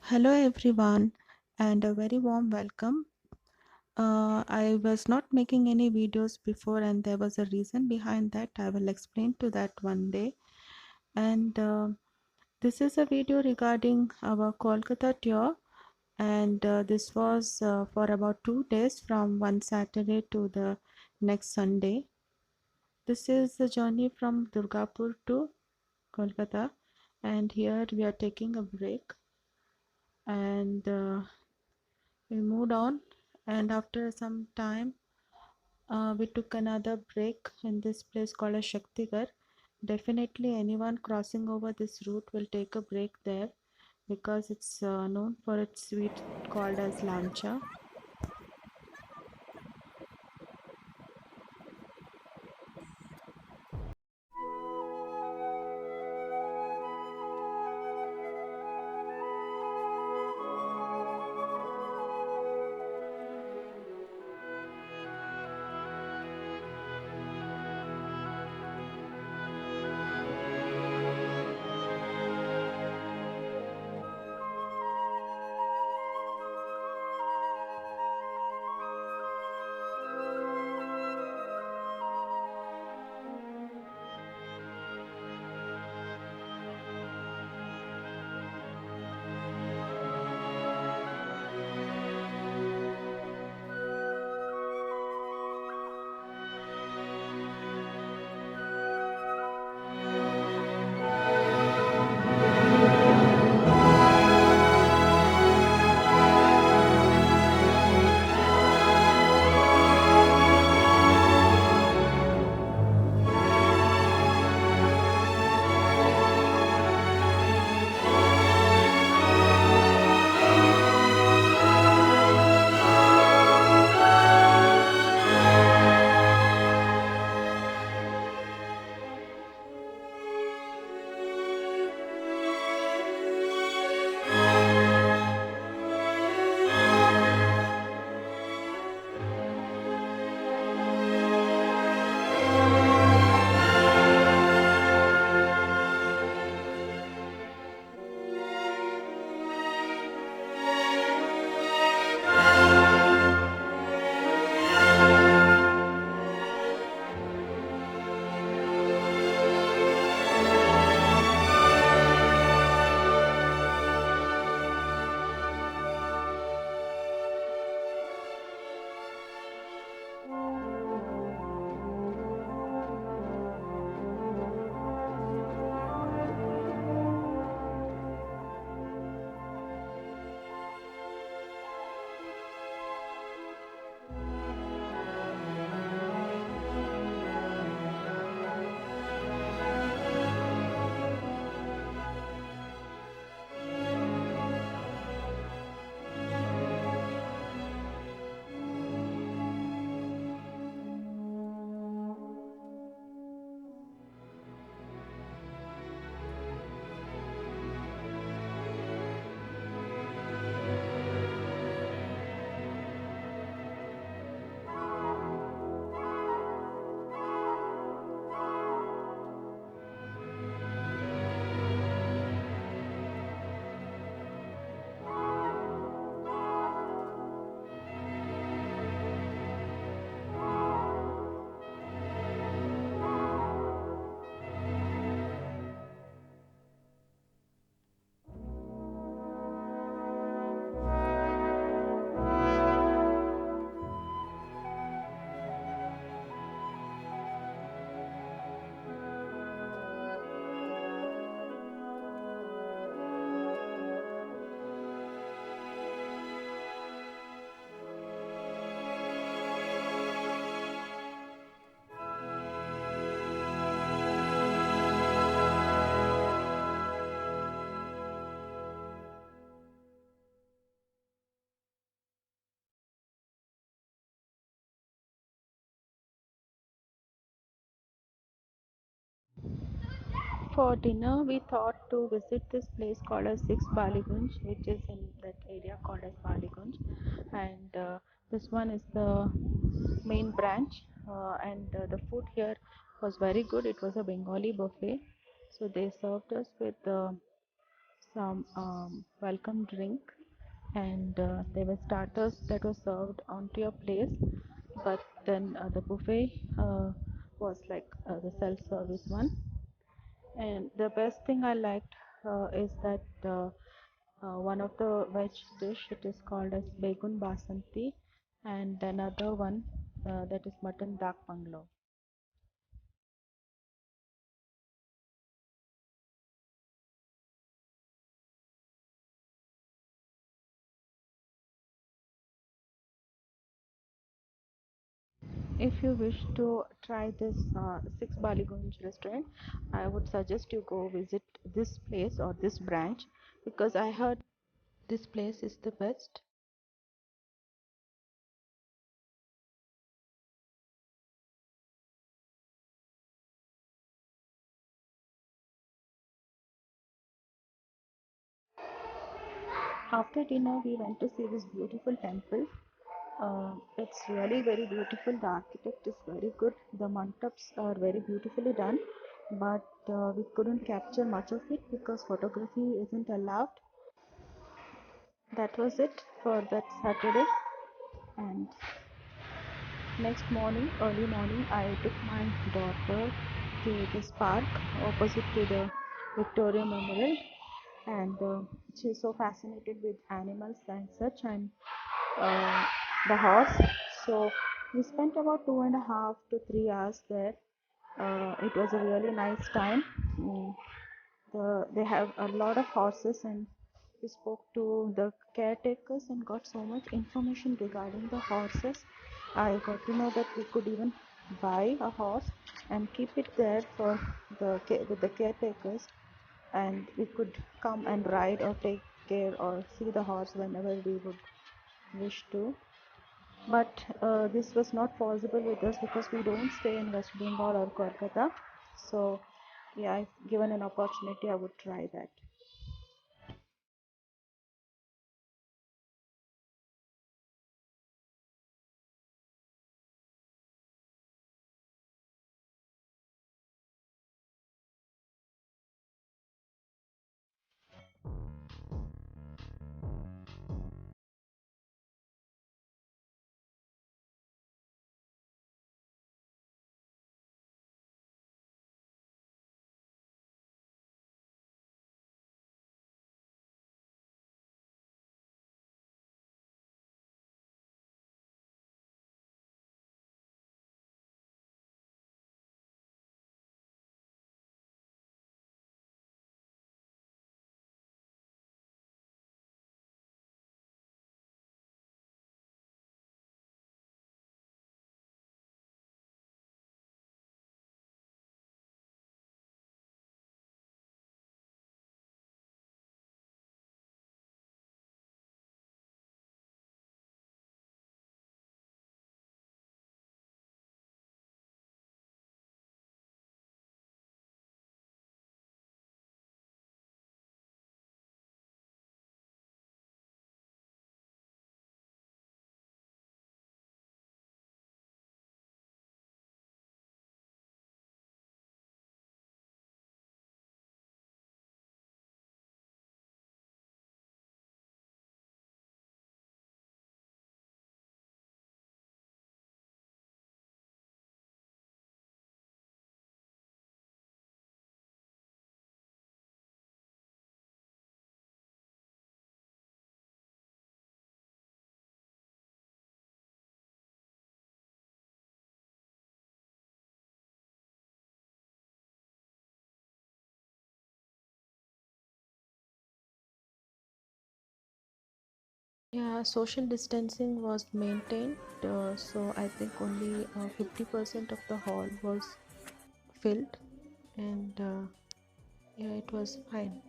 Hello everyone and a very warm welcome. I was not making any videos before and there was a reason behind that. I will explain to that one day. And This is a video regarding our Kolkata tour, and this was for about 2 days from one Saturday to the next Sunday. This is the journey from Durgapur to Kolkata, and here we are taking a break, and we moved on, and after some time we took another break in this place called as Shaktigar. Definitely anyone crossing over this route will take a break there because it's known for its sweet called as lamcha. For dinner, we thought to visit this place called as Six Baligunj, which is in that area called as Baligunj, and this one is the main branch. And the food here was very good. It was a Bengali buffet, so they served us with some welcome drink, and there were starters that were served onto your place. But then the buffet was like the self-service one. And the best thing I liked is that one of the veg dish, it is called as Begun Basanti, and another one that is mutton dak bungalow. If you wish to try this Six Baligunj restaurant, I would suggest you go visit this place or this branch, because I heard this place is the best. After dinner, we went to see this beautiful temple. It's really very beautiful. The architect is very good. The mantaps are very beautifully done, but we couldn't capture much of it because photography isn't allowed. That was it for that Saturday. And next morning, early morning, I took my daughter to this park opposite to the Victoria Memorial, and she's so fascinated with animals and such, and uh, the horse. So we spent about 2.5 to 3 hours there. It was a really nice time. Mm, they have a lot of horses, and we spoke to the caretakers and got so much information regarding the horses. I got to know that we could even buy a horse and keep it there for with the caretakers, and we could come and ride or take care or see the horse whenever we would wish to. But this was not possible with us because we don't stay in West Bengal or Kolkata. So, yeah, if given an opportunity, I would try that. Yeah, social distancing was maintained, so I think only 50% of the hall was filled, and yeah, it was fine.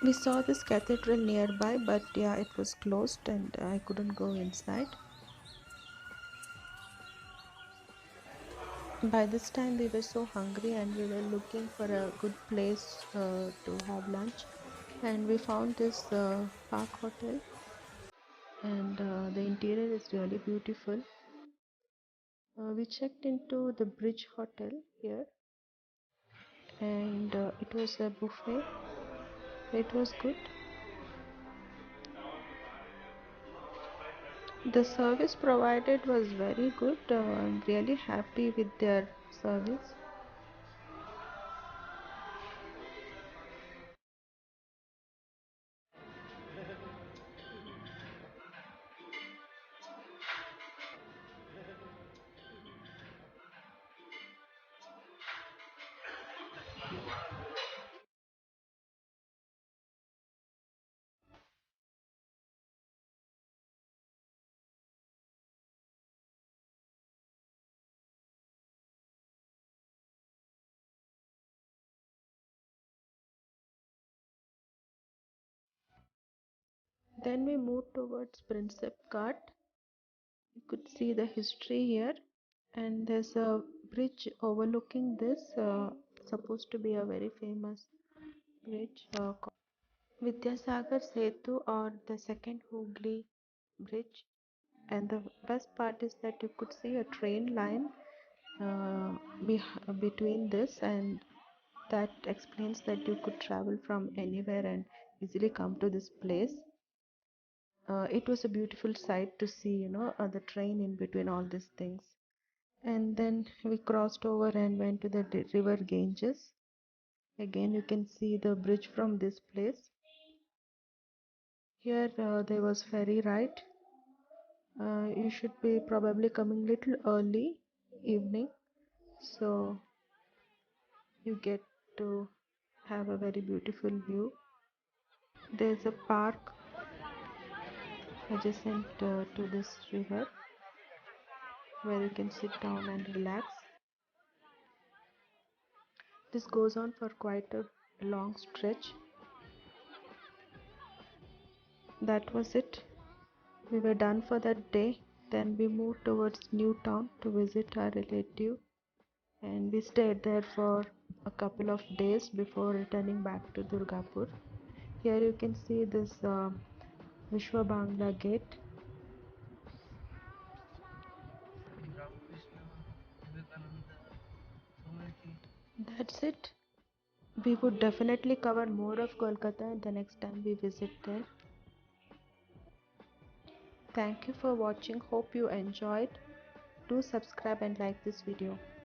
We saw this cathedral nearby, but yeah, it was closed and I couldn't go inside. By this time, we were so hungry and we were looking for a good place to have lunch. And we found this Park Hotel, and the interior is really beautiful. We checked into the Bridge Hotel here, and it was a buffet. It was good. The service provided was very good. I'm really happy with their service. Then we moved towards Prinsep Ghat. You could see the history here, and there's a bridge overlooking this, supposed to be a very famous bridge, Vidyasagar Setu, or the second Hooghly Bridge. And the best part is that you could see a train line uh, between this, and that explains that you could travel from anywhere and easily come to this place. It was a beautiful sight to see, the train in between all these things. And then we crossed over and went to the river Ganges. Again, you can see the bridge from this place. Here, there was ferry ride. You should be probably coming little early evening, so you get to have a very beautiful view. There's a park adjacent to this river where you can sit down and relax. This goes on for quite a long stretch. That was it. We were done for that day. Then we moved towards New Town to visit our relative, and we stayed there for a couple of days before returning back to Durgapur. Here you can see this Vishwa Bangla Gate. That's it. We would definitely cover more of Kolkata the next time we visit there. Thank you for watching. Hope you enjoyed. Do subscribe and like this video.